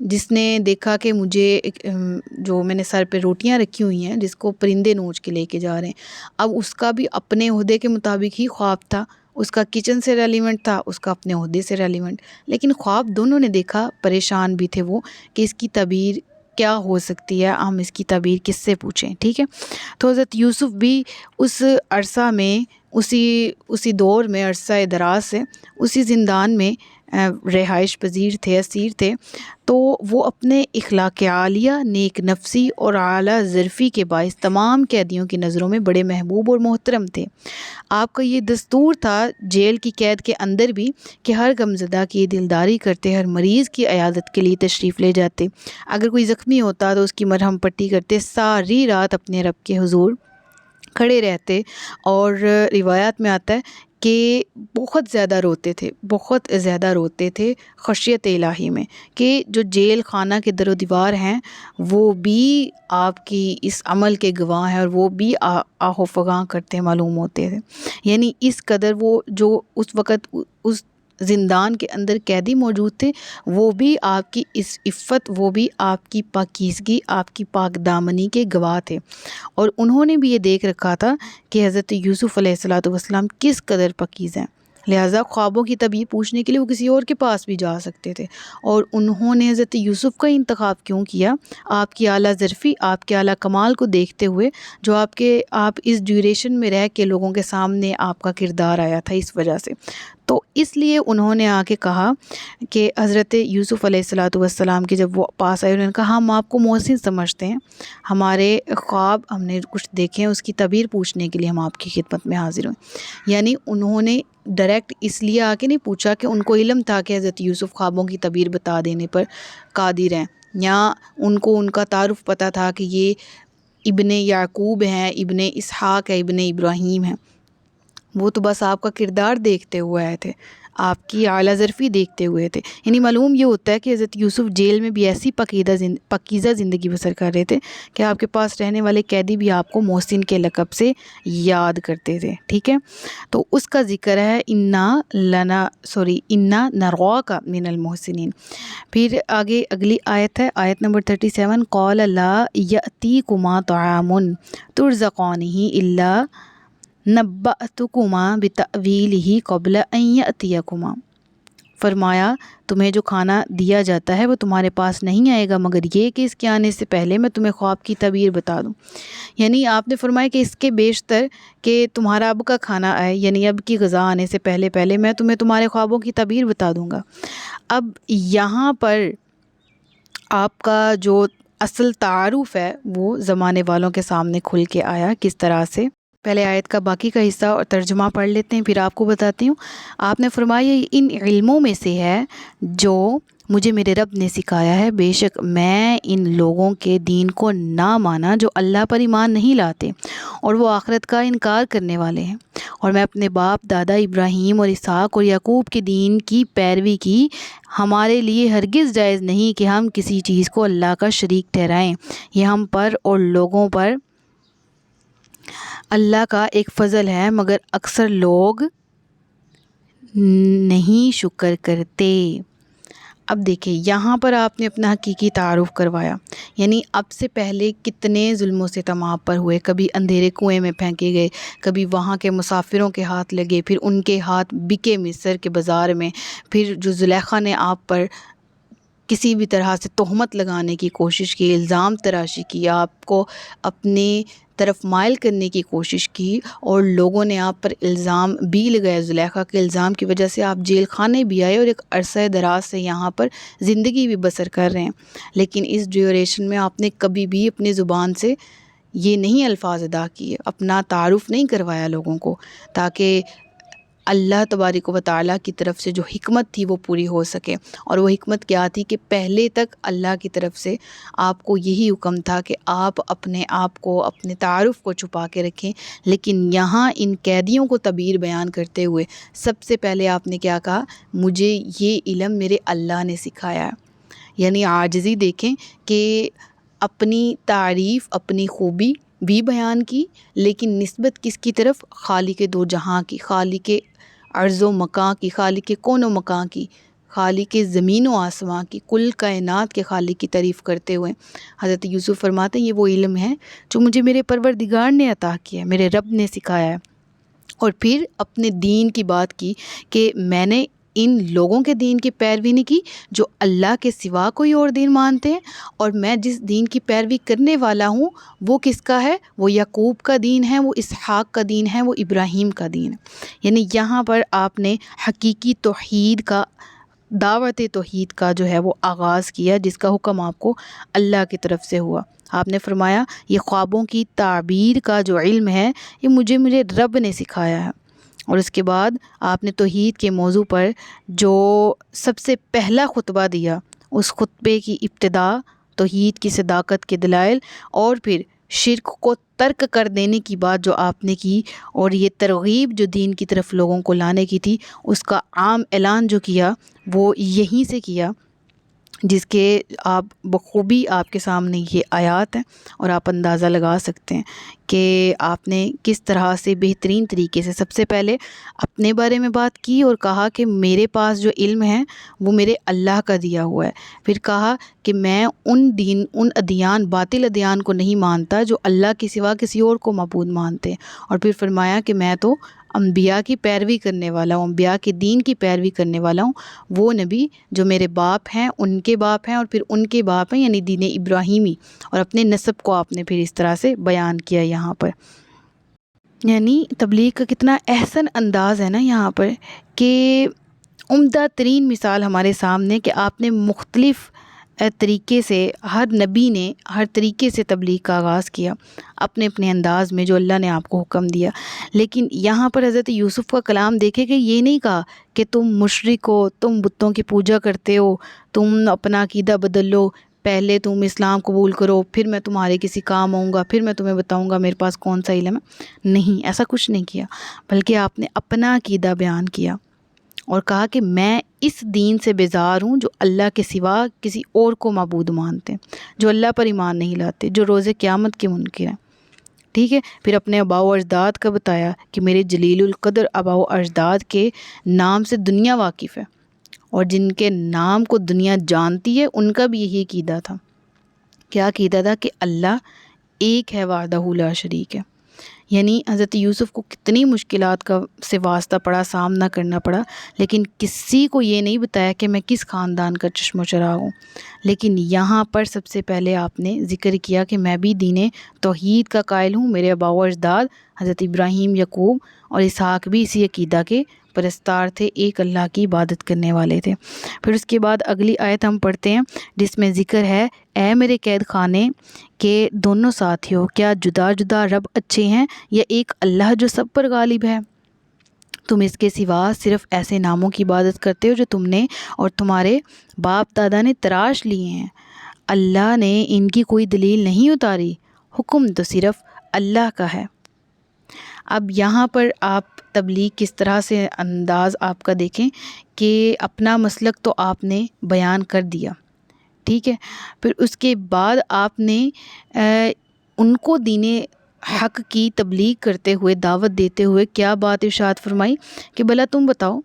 جس نے دیکھا کہ مجھے جو میں نے سر پہ روٹیاں رکھی ہوئی ہیں جس کو پرندے نوچ کے لے کے جا رہے ہیں، اب اس کا بھی اپنے عہدے کے مطابق ہی خواب تھا، اس کا کچن سے ریلیونٹ تھا، اس کا اپنے عہدے سے ریلیونٹ، لیکن خواب دونوں نے دیکھا، پریشان بھی تھے وہ کہ اس کی تعبیر کیا ہو سکتی ہے، ہم اس کی تعبیر کس سے پوچھیں، ٹھیک ہے۔ تو حضرت یوسف بھی اس عرصہ میں اسی دور میں، عرصہ دراز سے اسی زندان میں رہائش پذیر تھے، اسیر تھے، تو وہ اپنے اخلاق عالیہ، نیک نفسی اور اعلیٰ ظرفی کے باعث تمام قیدیوں کی نظروں میں بڑے محبوب اور محترم تھے۔ آپ کا یہ دستور تھا جیل کی قید کے اندر بھی کہ ہر غمزدہ کی دلداری کرتے، ہر مریض کی عیادت کے لیے تشریف لے جاتے، اگر کوئی زخمی ہوتا تو اس کی مرہم پٹی کرتے، ساری رات اپنے رب کے حضور کھڑے رہتے، اور روایات میں آتا ہے کہ بہت زیادہ روتے تھے خشیت الہی میں، کہ جو جیل خانہ کے در و دیوار ہیں وہ بھی آپ کی اس عمل کے گواہ ہیں، اور وہ بھی آہ و فغاں کرتے معلوم ہوتے تھے۔ یعنی اس قدر وہ جو اس وقت اس زندان کے اندر قیدی موجود تھے، وہ بھی آپ کی اس عفت، وہ بھی آپ کی پاکیزگی، آپ کی پاک دامنی کے گواہ تھے، اور انہوں نے بھی یہ دیکھ رکھا تھا کہ حضرت یوسف علیہ السلام کس قدر پاکیز ہیں، لہٰذا خوابوں کی تعبیر پوچھنے کے لیے وہ کسی اور کے پاس بھی جا سکتے تھے، اور انہوں نے حضرت یوسف کا انتخاب کیوں کیا؟ آپ کی اعلیٰ ظرفی، آپ کے اعلیٰ کمال کو دیکھتے ہوئے، جو آپ اس ڈیوریشن میں رہ کے لوگوں کے سامنے آپ کا کردار آیا تھا، اس وجہ سے، تو اس لیے انہوں نے آ کے کہا کہ حضرت یوسف علیہ السلام کے جب وہ پاس آئے، انہوں نے کہا ہم آپ کو محسن سمجھتے ہیں، ہمارے خواب ہم نے کچھ دیکھے ہیں، اس کی تعبیر پوچھنے کے لیے ہم آپ کی خدمت میں حاضر ہوئے۔ یعنی انہوں نے ڈائریکٹ اس لیے آ کے نہیں پوچھا کہ ان کو علم تھا کہ حضرت یوسف خوابوں کی تعبیر بتا دینے پر قادر ہیں، یا ان کو ان کا تعارف پتہ تھا کہ یہ ابن یعقوب ہیں، ابن اسحاق ہے، ابن ابراہیم ہیں، وہ تو بس آپ کا کردار دیکھتے ہوئے آئے تھے، آپ کی اعلیٰ ظرفی دیکھتے ہوئے تھے۔ یعنی معلوم یہ ہوتا ہے کہ حضرت یوسف جیل میں بھی ایسی پاکیزہ زندگی بسر کر رہے تھے کہ آپ کے پاس رہنے والے قیدی بھی آپ کو محسن کے لقب سے یاد کرتے تھے، ٹھیک ہے۔ تو اس کا ذکر ہے انا نراک من المحسنین۔ پھر آگے اگلی آیت ہے، آیت نمبر 37، قال لا یأتیکما طعام ترزقانہ الا نبأتکما بتأویلہ قبل ان یأتیکما۔ فرمایا تمہیں جو کھانا دیا جاتا ہے وہ تمہارے پاس نہیں آئے گا مگر یہ کہ اس کے آنے سے پہلے میں تمہیں خواب کی تعبیر بتا دوں۔ یعنی آپ نے فرمایا کہ اس کے بیشتر کہ تمہارا اب کا کھانا آئے، یعنی اب کی غذا آنے سے پہلے میں تمہیں تمہارے خوابوں کی تعبیر بتا دوں گا۔ اب یہاں پر آپ کا جو اصل تعارف ہے وہ زمانے والوں کے سامنے کھل کے آیا، کس طرح سے؟ پہلے آیت کا باقی کا حصہ اور ترجمہ پڑھ لیتے ہیں، پھر آپ کو بتاتی ہوں۔ آپ نے فرمایا یہ ان علموں میں سے ہے جو مجھے میرے رب نے سکھایا ہے، بے شک میں ان لوگوں کے دین کو نہ مانا جو اللہ پر ایمان نہیں لاتے اور وہ آخرت کا انکار کرنے والے ہیں، اور میں اپنے باپ دادا ابراہیم اور اسحاق اور یعقوب کے دین کی پیروی کی۔ ہمارے لیے ہرگز جائز نہیں کہ ہم کسی چیز کو اللہ کا شریک ٹھہرائیں، یہ ہم پر اور لوگوں پر اللہ کا ایک فضل ہے، مگر اکثر لوگ نہیں شکر کرتے۔ اب دیکھیں یہاں پر آپ نے اپنا حقیقی تعارف کروایا، یعنی اب سے پہلے کتنے ظلم و ستم آپ پر ہوئے، کبھی اندھیرے کنویں میں پھینکے گئے، کبھی وہاں کے مسافروں کے ہاتھ لگے، پھر ان کے ہاتھ بکے مصر کے بازار میں، پھر جو زلیخا نے آپ پر کسی بھی طرح سے تہمت لگانے کی کوشش کی، الزام تراشی کی، آپ کو اپنی طرف مائل کرنے کی کوشش کی، اور لوگوں نے آپ پر الزام بھی لگایا، زلیخا کے الزام کی وجہ سے آپ جیل خانے بھی آئے اور ایک عرصہ دراز سے یہاں پر زندگی بھی بسر کر رہے ہیں، لیکن اس ڈیوریشن میں آپ نے کبھی بھی اپنی زبان سے یہ نہیں الفاظ ادا کیے، اپنا تعارف نہیں کروایا لوگوں کو، تاکہ اللہ تبارک و تعالیٰ کی طرف سے جو حکمت تھی وہ پوری ہو سکے۔ اور وہ حکمت کیا تھی کہ پہلے تک اللہ کی طرف سے آپ کو یہی حکم تھا کہ آپ اپنے آپ کو، اپنے تعارف کو چھپا کے رکھیں، لیکن یہاں ان قیدیوں کو تعبیر بیان کرتے ہوئے سب سے پہلے آپ نے کیا کہا؟ مجھے یہ علم میرے اللہ نے سکھایا ہے۔ یعنی عاجزی دیکھیں کہ اپنی تعریف، اپنی خوبی بھی بیان کی، لیکن نسبت کس کی طرف؟ خالق دو جہاں کی، خالق ارض و مکان کی، خالق کون و مکان کی، خالق زمین و آسمان کی، کل کائنات کے خالق کی تعریف کرتے ہوئے حضرت یوسف فرماتے ہیں یہ وہ علم ہے جو مجھے میرے پروردگار نے عطا کیا ہے، میرے رب نے سکھایا ہے۔ اور پھر اپنے دین کی بات کی کہ میں نے ان لوگوں کے دین کی پیروی نہیں کی جو اللہ کے سوا کوئی اور دین مانتے ہیں، اور میں جس دین کی پیروی کرنے والا ہوں وہ کس کا ہے؟ وہ یعقوب کا دین ہے، وہ اسحاق کا دین ہے، وہ ابراہیم کا دین ہے۔ یعنی یہاں پر آپ نے حقیقی توحید کا، دعوت توحید کا جو ہے وہ آغاز کیا، جس کا حکم آپ کو اللہ کی طرف سے ہوا۔ آپ نے فرمایا یہ خوابوں کی تعبیر کا جو علم ہے یہ میرے رب نے سکھایا ہے۔ اور اس کے بعد آپ نے توحید کے موضوع پر جو سب سے پہلا خطبہ دیا، اس خطبے کی ابتدا توحید کی صداقت کے دلائل اور پھر شرک کو ترک کر دینے کی بات جو آپ نے کی، اور یہ ترغیب جو دین کی طرف لوگوں کو لانے کی تھی اس کا عام اعلان جو کیا وہ یہیں سے کیا، جس کے آپ بخوبی آپ کے سامنے یہ آیات ہیں اور آپ اندازہ لگا سکتے ہیں کہ آپ نے کس طرح سے بہترین طریقے سے سب سے پہلے اپنے بارے میں بات کی اور کہا کہ میرے پاس جو علم ہے وہ میرے اللہ کا دیا ہوا ہے، پھر کہا کہ میں ان ادیان، باطل ادیان کو نہیں مانتا جو اللہ کے سوا کسی اور کو معبود مانتے ہیں، اور پھر فرمایا کہ میں تو انبیاء کی پیروی کرنے والا ہوں، انبیاء کے دین کی پیروی کرنے والا ہوں، وہ نبی جو میرے باپ ہیں ان کے باپ ہیں اور پھر ان کے باپ ہیں، یعنی دین ابراہیمی، اور اپنے نسب کو آپ نے پھر اس طرح سے بیان کیا یہاں پر۔ یعنی تبلیغ کا کتنا احسن انداز ہے نا یہاں پر، کہ عمدہ ترین مثال ہمارے سامنے کہ آپ نے مختلف طریقے سے، ہر نبی نے ہر طریقے سے تبلیغ کا آغاز کیا اپنے اپنے انداز میں جو اللہ نے آپ کو حکم دیا۔ لیکن یہاں پر حضرت یوسف کا کلام دیکھے کہ یہ نہیں کہا کہ تم مشرک ہو، تم بتوں کی پوجا کرتے ہو، تم اپنا عقیدہ بدل لو، پہلے تم اسلام قبول کرو پھر میں تمہارے کسی کام آؤں گا، پھر میں تمہیں بتاؤں گا میرے پاس کون سا علم ہے۔ نہیں، ایسا کچھ نہیں کیا، بلکہ آپ نے اپنا عقیدہ بیان کیا اور کہا کہ میں اس دین سے بیزار ہوں جو اللہ کے سوا کسی اور کو معبود مانتے ہیں، جو اللہ پر ایمان نہیں لاتے، جو روز قیامت کے منکر ہیں۔ ٹھیک ہے، پھر اپنے آباء و اجداد کا بتایا کہ میرے جلیل القدر آباء و اجداد کے نام سے دنیا واقف ہے، اور جن کے نام کو دنیا جانتی ہے ان کا بھی یہی عقیدہ تھا۔ کیا عقیدہ تھا؟ کہ اللہ ایک ہے، وحدہ لا شریک ہے۔ یعنی حضرت یوسف کو کتنی مشکلات کا سے واسطہ پڑا، سامنا کرنا پڑا، لیکن کسی کو یہ نہیں بتایا کہ میں کس خاندان کا چشم و چراغ ہوں۔ لیکن یہاں پر سب سے پہلے آپ نے ذکر کیا کہ میں بھی دین توحید کا قائل ہوں، میرے آباء و اجداد حضرت ابراہیم، یعقوب اور اسحاق بھی اسی عقیدہ کے پرستار تھے، ایک اللہ کی عبادت کرنے والے تھے۔ پھر اس کے بعد اگلی آیت ہم پڑھتے ہیں جس میں ذکر ہے، اے میرے قید خانے کے دونوں ساتھیوں، کیا جدا جدا رب اچھے ہیں یا ایک اللہ جو سب پر غالب ہے؟ تم اس کے سوا صرف ایسے ناموں کی عبادت کرتے ہو جو تم نے اور تمہارے باپ دادا نے تراش لیے ہیں، اللہ نے ان کی کوئی دلیل نہیں اتاری، حکم تو صرف اللہ کا ہے۔ اب یہاں پر آپ تبلیغ کس طرح سے انداز آپ کا دیکھیں کہ اپنا مسلک تو آپ نے بیان کر دیا، ٹھیک ہے، پھر اس کے بعد آپ نے ان کو دین حق کی تبلیغ کرتے ہوئے، دعوت دیتے ہوئے کیا بات ارشاد فرمائی کہ بھلا تم بتاؤ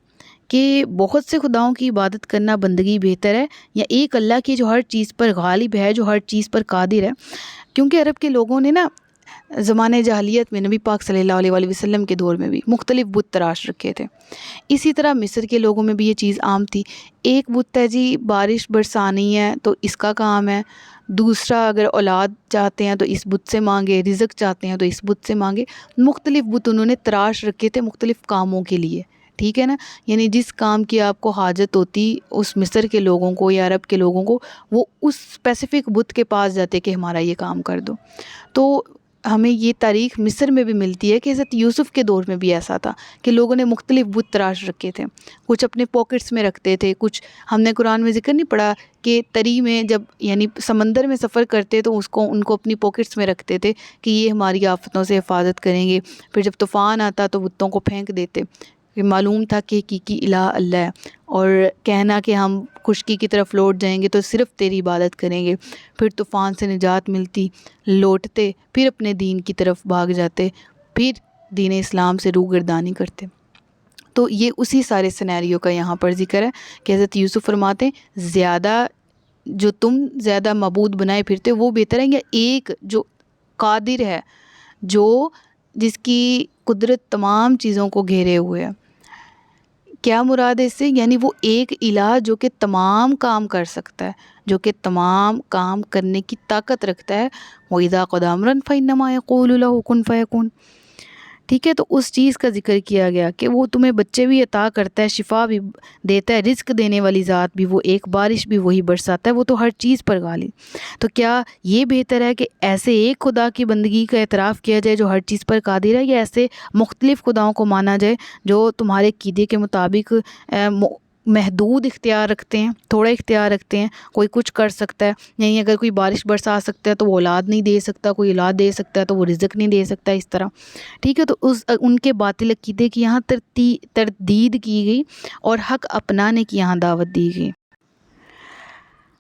کہ بہت سے خداؤں کی عبادت کرنا بندگی بہتر ہے یا ایک اللہ کی جو ہر چیز پر غالب ہے، جو ہر چیز پر قادر ہے؟ کیونکہ عرب کے لوگوں نے نا زمانے جاہلیت میں، نبی پاک صلی اللہ علیہ وآلہ وسلم کے دور میں بھی مختلف بت تراش رکھے تھے۔ اسی طرح مصر کے لوگوں میں بھی یہ چیز عام تھی۔ ایک بت ہے جی بارش برسانی ہے تو اس کا کام ہے، دوسرا اگر اولاد چاہتے ہیں تو اس بت سے مانگے، رزق چاہتے ہیں تو اس بت سے مانگے۔ مختلف بت انہوں نے تراش رکھے تھے مختلف کاموں کے لیے، ٹھیک ہے نا، یعنی جس کام کی آپ کو حاجت ہوتی اس مصر کے لوگوں کو یا عرب کے لوگوں کو، وہ اس اسپیسیفک بت کے پاس جاتے کہ ہمارا یہ کام کر دو۔ تو ہمیں یہ تاریخ مصر میں بھی ملتی ہے کہ حضرت یوسف کے دور میں بھی ایسا تھا کہ لوگوں نے مختلف بت تراش رکھے تھے، کچھ اپنے پاکٹس میں رکھتے تھے، کچھ ہم نے قرآن میں ذکر نہیں پڑھا کہ تری میں جب یعنی سمندر میں سفر کرتے تو ان کو اپنی پاکٹس میں رکھتے تھے کہ یہ ہماری آفتوں سے حفاظت کریں گے، پھر جب طوفان آتا تو بتوں کو پھینک دیتے، کہ معلوم تھا کہ حقیقی الہ اللہ ہے، اور کہنا کہ ہم خشکی کی طرف لوٹ جائیں گے تو صرف تیری عبادت کریں گے، پھر طوفان سے نجات ملتی، لوٹتے، پھر اپنے دین کی طرف بھاگ جاتے، پھر دین اسلام سے روگردانی کرتے۔ تو یہ اسی سارے سینیریو کا یہاں پر ذکر ہے کہ حضرت یوسف فرماتے ہیں زیادہ جو تم زیادہ معبود بنائے پھرتے وہ بہتر ہے یا ایک جو قادر ہے، جو جس کی قدرت تمام چیزوں کو گھیرے ہوئے ہے۔ کیا مراد ہے اس سے؟ یعنی وہ ایک الہ جو کہ تمام کام کر سکتا ہے، جو کہ تمام کام کرنے کی طاقت رکھتا ہے۔ وَإِذَا قَضَىٰ أَمْرًا فَإِنَّمَا يَقُولُ لَهُ كُن فَيَكُونُ۔ ٹھیک ہے، تو اس چیز کا ذکر کیا گیا کہ وہ تمہیں بچے بھی عطا کرتا ہے، شفا بھی دیتا ہے، رزق دینے والی ذات بھی وہ ایک، بارش بھی وہی برساتا ہے، وہ تو ہر چیز پر غالب۔ تو کیا یہ بہتر ہے کہ ایسے ایک خدا کی بندگی کا اعتراف کیا جائے جو ہر چیز پر قادر ہے، یا ایسے مختلف خداؤں کو مانا جائے جو تمہارے عقیدے کے مطابق محدود اختیار رکھتے ہیں، تھوڑا اختیار رکھتے ہیں؟ کوئی کچھ کر سکتا ہے، یعنی اگر کوئی بارش برسا سکتا ہے تو وہ اولاد نہیں دے سکتا، کوئی اولاد دے سکتا ہے تو وہ رزق نہیں دے سکتا، اس طرح۔ ٹھیک ہے، تو ان کے باطل عقیدے کی یہاں تردید کی گئی اور حق اپنانے کی یہاں دعوت دی گئی۔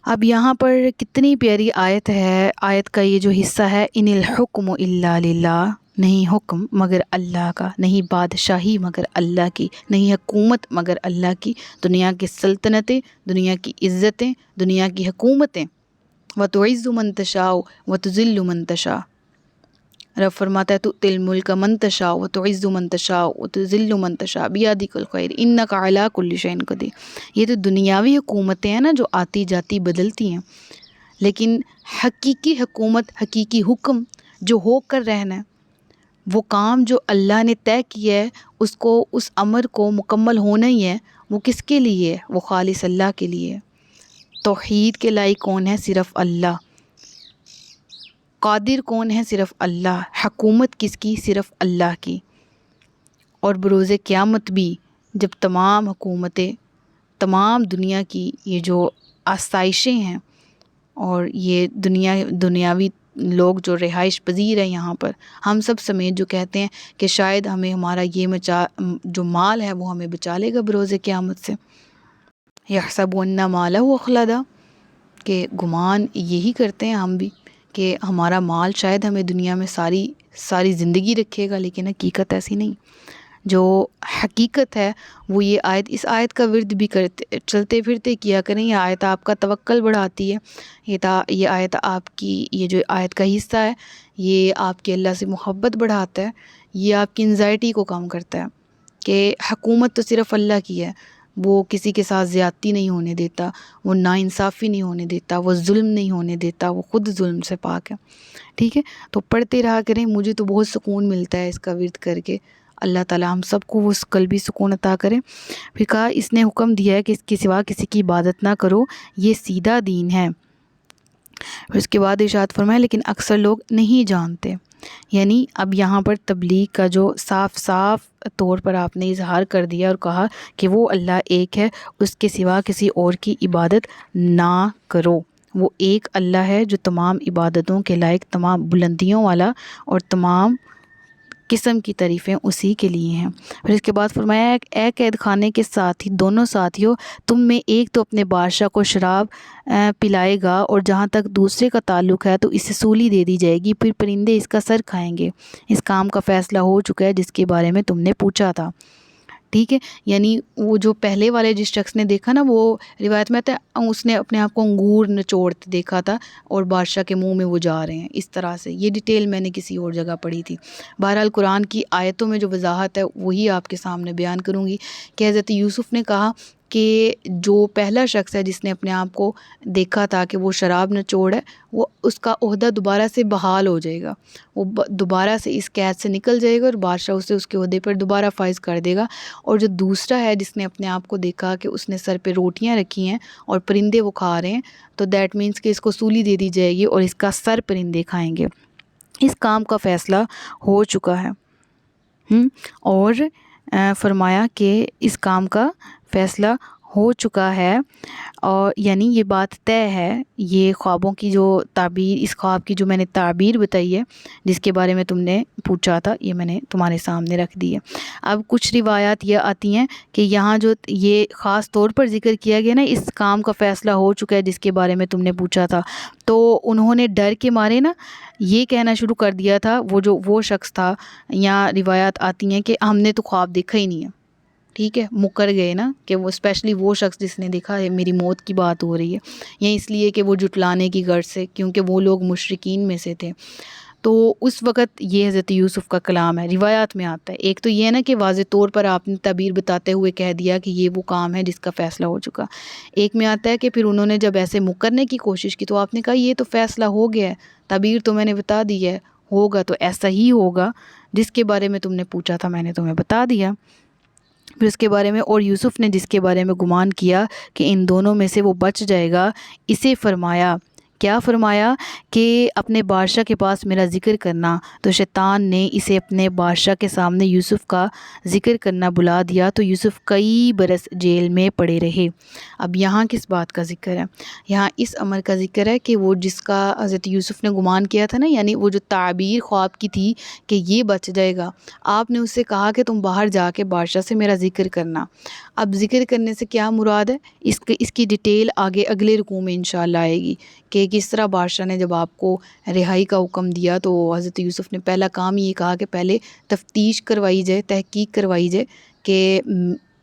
اب یہاں پر کتنی پیاری آیت ہے، آیت کا یہ جو حصہ ہے، ان الحکم الا للہ، نہیں حکم مگر اللہ کا، نہیں بادشاہی مگر اللہ کی، نہیں حکومت مگر اللہ کی، دنیا کی سلطنتیں، دنیا کی عزتیں، دنیا کی حکومتیں، وَتُعِزُّ مَن تَشَاءُ وَتُذِلُّ مَن تَشَاءُ۔ رب فرماتا ہے تُؤْتِي الْمُلْكَ مَن تَشَاءُ وَتُعِزُّ مَن تَشَاءُ وَتُذِلُّ مَن تَشَاءُ بِيَدِكَ الْخَيْرُ إِنَّكَ عَلَىٰ كُلِّ شَيْءٍ قَدِيرٌ۔ یہ تو دنیاوی حکومتیں ہیں نا جو آتی جاتی بدلتی ہیں، لیکن حقیقی حکومت، حقیقی حکم جو ہو کر رہنا ہے، وہ کام جو اللہ نے طے کیا ہے، اس کو، اس امر کو مکمل ہونا ہی ہے، وہ کس کے لیے ہے؟ وہ خالص اللہ کے لیے ہے۔ توحید کے لائق کون ہے؟ صرف اللہ۔ قادر کون ہے؟ صرف اللہ۔ حکومت کس کی؟ صرف اللہ کی۔ اور بروز قیامت بھی جب تمام حکومتیں، تمام دنیا کی یہ جو آسائشیں ہیں اور یہ دنیاوی لوگ جو رہائش پذیر ہیں یہاں پر، ہم سب سمیت جو کہتے ہیں کہ شاید ہمیں ہمارا یہ جو مال ہے وہ ہمیں بچا لے گا بروز قیامت سے، یحسب ان مالہ اخلدا، کہ گمان یہی کرتے ہیں ہم بھی کہ ہمارا مال شاید ہمیں دنیا میں ساری زندگی رکھے گا، لیکن حقیقت ایسی نہیں۔ جو حقیقت ہے وہ یہ آیت، اس آیت کا ورد بھی کرتے چلتے پھرتے کیا کریں۔ یہ آیت آپ کا توکل بڑھاتی ہے، یہ آیت آپ کی، یہ جو آیت کا حصہ ہے یہ آپ کی اللہ سے محبت بڑھاتا ہے، یہ آپ کی انزائٹی کو کم کرتا ہے کہ حکومت تو صرف اللہ کی ہے، وہ کسی کے ساتھ زیادتی نہیں ہونے دیتا، وہ ناانصافی نہیں ہونے دیتا، وہ ظلم نہیں ہونے دیتا، وہ خود ظلم سے پاک ہے۔ ٹھیک ہے، تو پڑھتے رہا کریں، مجھے تو بہت سکون ملتا ہے اس کا ورد کر کے۔ اللہ تعالیٰ ہم سب کو وہ قلبی سکون عطا کرے۔ پھر کہا اس نے حکم دیا ہے کہ اس کے سوا کسی کی عبادت نہ کرو، یہ سیدھا دین ہے۔ اس کے بعد ارشاد فرمایا لیکن اکثر لوگ نہیں جانتے، یعنی اب یہاں پر تبلیغ کا جو صاف طور پر آپ نے اظہار کر دیا اور کہا کہ وہ اللہ ایک ہے، اس کے سوا کسی اور کی عبادت نہ کرو۔ وہ ایک اللہ ہے جو تمام عبادتوں کے لائق، تمام بلندیوں والا، اور تمام قسم کی تعریفیں اسی کے لیے ہیں۔ پھر اس کے بعد فرمایا اے قید خانے کے ساتھی، دونوں ساتھیوں، تم میں ایک تو اپنے بادشاہ کو شراب پلائے گا اور جہاں تک دوسرے کا تعلق ہے تو اسے سولی دے دی جائے گی، پھر پرندے اس کا سر کھائیں گے۔ اس کام کا فیصلہ ہو چکا ہے جس کے بارے میں تم نے پوچھا تھا۔ ٹھیک ہے، یعنی وہ جو پہلے والے جس شخص نے دیکھا نا، وہ روایت میں آتا ہے اس نے اپنے آپ کو انگور نچوڑتے دیکھا تھا اور بادشاہ کے منہ میں وہ جا رہے ہیں، اس طرح سے۔ یہ ڈیٹیل میں نے کسی اور جگہ پڑھی تھی۔ بہرحال قرآن کی آیتوں میں جو وضاحت ہے وہی آپ کے سامنے بیان کروں گی کہ حضرت یوسف نے کہا کہ جو پہلا شخص ہے جس نے اپنے آپ کو دیکھا تھا کہ وہ شراب نچوڑ ہے، وہ اس کا عہدہ دوبارہ سے بحال ہو جائے گا، وہ دوبارہ سے اس قید سے نکل جائے گا اور بادشاہ اسے اس کے عہدے پر دوبارہ فائز کر دے گا۔ اور جو دوسرا ہے جس نے اپنے آپ کو دیکھا کہ اس نے سر پہ روٹیاں رکھی ہیں اور پرندے وہ کھا رہے ہیں، تو دیٹ مینس کہ اس کو سولی دے دی جائے گی اور اس کا سر پرندے کھائیں گے۔ اس کام کا فیصلہ ہو چکا ہے۔ اور فرمایا کہ اس کام کا فیصلہ ہو چکا ہے، اور یعنی یہ بات طے ہے۔ یہ خوابوں کی جو تعبیر، اس خواب کی جو میں نے تعبیر بتائی ہے جس کے بارے میں تم نے پوچھا تھا، یہ میں نے تمہارے سامنے رکھ دی ہے۔ اب کچھ روایات یہ آتی ہیں کہ یہاں جو یہ خاص طور پر ذکر کیا گیا نا، اس کام کا فیصلہ ہو چکا ہے جس کے بارے میں تم نے پوچھا تھا، تو انہوں نے ڈر کے مارے نا یہ کہنا شروع کر دیا تھا، وہ شخص تھا، یا روایات آتی ہیں کہ ہم نے تو خواب دیکھا ہی نہیں ہے، ٹھیک ہے، مکر گئے نا، کہ وہ اسپیشلی وہ شخص جس نے دیکھا ہے میری موت کی بات ہو رہی ہے، یا اس لیے کہ وہ جھٹلانے کی غرض سے، کیونکہ وہ لوگ مشرکین میں سے تھے۔ تو اس وقت یہ حضرت یوسف کا کلام ہے، روایات میں آتا ہے۔ ایک تو یہ ہے نا کہ واضح طور پر آپ نے تعبیر بتاتے ہوئے کہہ دیا کہ یہ وہ کام ہے جس کا فیصلہ ہو چکا۔ ایک میں آتا ہے کہ پھر انہوں نے جب ایسے مکرنے کی کوشش کی تو آپ نے کہا یہ تو فیصلہ ہو گیا ہے، تعبیر تو میں نے بتا دی ہے، ہوگا تو ایسا ہی ہوگا جس کے بارے میں تم نے پوچھا تھا میں نے تمہیں بتا دیا۔ پھر اس کے بارے میں، اور یوسف نے جس کے بارے میں گمان کیا کہ ان دونوں میں سے وہ بچ جائے گا، اسے فرمایا، کیا فرمایا کہ اپنے بادشاہ کے پاس میرا ذکر کرنا۔ تو شیطان نے اسے اپنے بادشاہ کے سامنے یوسف کا ذکر کرنا بلا دیا، تو یوسف کئی برس جیل میں پڑے رہے۔ اب یہاں کس بات کا ذکر ہے؟ یہاں اس امر کا ذکر ہے کہ وہ جس کا حضرت یوسف نے گمان کیا تھا نا، یعنی وہ جو تعبیر خواب کی تھی کہ یہ بچ جائے گا، آپ نے اس سے کہا کہ تم باہر جا کے بادشاہ سے میرا ذکر کرنا۔ اب ذکر کرنے سے کیا مراد ہے، اس کی ڈیٹیل آگے اگلے رکوع میں انشاءاللہ آئے گی کہ کس طرح بادشاہ نے جب آپ کو رہائی کا حکم دیا تو حضرت یوسف نے پہلا کام یہ کہا کہ پہلے تفتیش کروائی جائے، تحقیق کروائی جائے کہ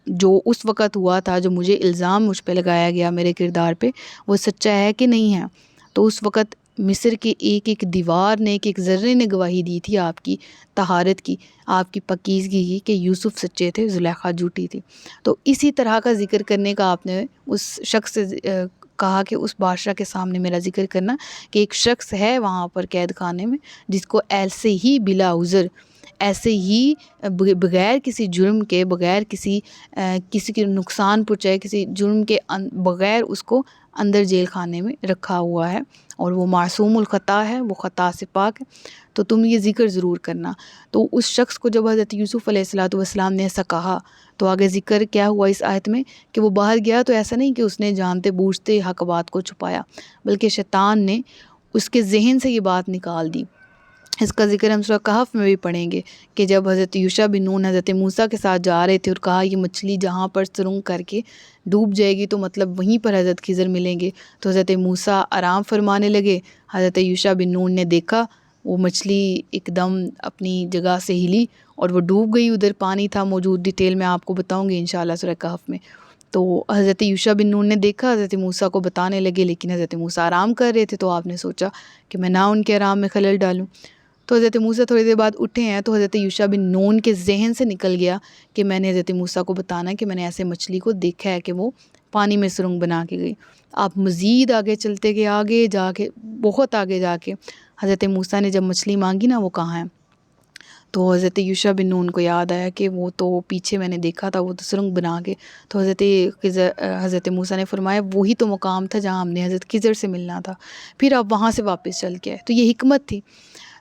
جو اس وقت ہوا تھا، جو مجھے الزام مجھ پہ لگایا گیا میرے کردار پہ، وہ سچا ہے کہ نہیں ہے۔ تو اس وقت مصر کے ایک ایک دیوار نے، ایک ایک ذرے نے گواہی دی تھی آپ کی طہارت کی، آپ کی پاکیزگی کی، کہ یوسف سچے تھے، زلیخا جھوٹی تھی۔ تو اسی طرح کا ذکر کرنے کا آپ نے اس شخص سے کہا کہ اس بادشاہ کے سامنے میرا ذکر کرنا کہ ایک شخص ہے وہاں پر قید خانے میں جس کو ایسے ہی بلا عذر، ایسے ہی بغیر کسی جرم کے، بغیر کسی کے نقصان پہنچائے، کسی جرم کے بغیر اس کو اندر جیل خانے میں رکھا ہوا ہے، اور وہ معصوم الخطا ہے، وہ خطا سے پاک ہے، تو تم یہ ذکر ضرور کرنا۔ تو اس شخص کو جب حضرت یوسف علیہ السلام نے ایسا کہا تو آگے ذکر کیا ہوا اس آیت میں کہ وہ باہر گیا، تو ایسا نہیں کہ اس نے جانتے بوجھتے حق بات کو چھپایا، بلکہ شیطان نے اس کے ذہن سے یہ بات نکال دی۔ اس کا ذکر ہم سورہ کہف میں بھی پڑھیں گے کہ جب حضرت یوشع بن نون حضرت موسیٰ کے ساتھ جا رہے تھے اور کہا یہ مچھلی جہاں پر سرنگ کر کے ڈوب جائے گی تو مطلب وہیں پر حضرت خضر ملیں گے، تو حضرت موسیٰ آرام فرمانے لگے، حضرت یوشع بن نون نے دیکھا وہ مچھلی ایک دم اپنی جگہ سے ہلی اور وہ ڈوب گئی، ادھر پانی تھا موجود، ڈیٹیل میں آپ کو بتاؤں گی انشاءاللہ سورہ کہف میں۔ تو حضرت یوشع بن نون نے دیکھا، حضرت موسیٰ کو بتانے لگے، لیکن حضرت موسیٰ آرام کر رہے تھے، تو آپ نے سوچا کہ میں نہ ان کے آرام میں خلل ڈالوں۔ تو حضرت موسیٰ تھوڑی دیر بعد اٹھے ہیں، تو حضرت یوشع بن نون کے ذہن سے نکل گیا کہ میں نے حضرت موسیٰ کو بتانا کہ میں نے ایسے مچھلی کو دیکھا ہے کہ وہ پانی میں سرنگ بنا کے گئی۔ آپ مزید آگے چلتے گئے، آگے جا کے، بہت آگے جا کے حضرت موسیٰ نے جب مچھلی مانگی نا وہ کہاں ہے، تو حضرت یوشع بن نون کو یاد آیا کہ وہ تو پیچھے میں نے دیکھا تھا، وہ تو سرنگ بنا کے۔ تو حضرت موسیٰ نے فرمایا وہی تو مقام تھا جہاں ہم نے حضرت خضر سے ملنا تھا، پھر آپ وہاں سے واپس چل کے آئے، تو یہ حکمت تھی۔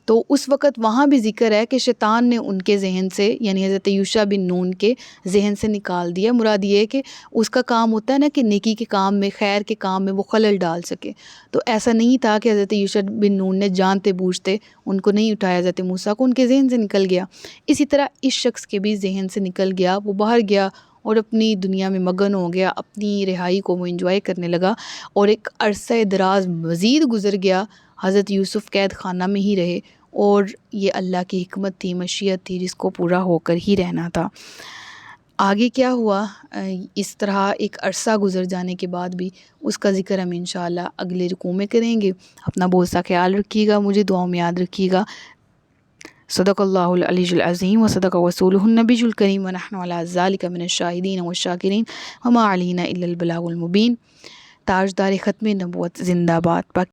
تو اس وقت وہاں بھی ذکر ہے کہ شیطان نے ان کے ذہن سے، یعنی حضرت یوشع بن نون کے ذہن سے نکال دیا۔ مراد یہ ہے کہ اس کا کام ہوتا ہے نا کہ نیکی کے کام میں، خیر کے کام میں وہ خلل ڈال سکے، تو ایسا نہیں تھا کہ حضرت یوشع بن نون نے جانتے بوجھتے ان کو نہیں اٹھایا، حضرت موسیٰ کو ان کے ذہن سے نکل گیا۔ اسی طرح اس شخص کے بھی ذہن سے نکل گیا، وہ باہر گیا اور اپنی دنیا میں مگن ہو گیا، اپنی رہائی کو وہ انجوائے کرنے لگا، اور ایک عرصہ دراز مزید گزر گیا، حضرت یوسف قید خانہ میں ہی رہے، اور یہ اللہ کی حکمت تھی، مشیت تھی، جس کو پورا ہو کر ہی رہنا تھا۔ آگے کیا ہوا، اس طرح ایک عرصہ گزر جانے کے بعد بھی اس کا ذکر ہم انشاءاللہ اگلے رکوع میں کریں گے۔ اپنا بہت سا خیال رکھیے گا، مجھے دعاؤں میں یاد رکھیے گا۔ صدق اللہ العلی العظیم و صدق رسولہ النبی الکریم و نحن علی ذلک من الشاہدین والشاکرین وما علینا الا البلاغ المبین۔ تاجدار ختم نبوت زندہ باد۔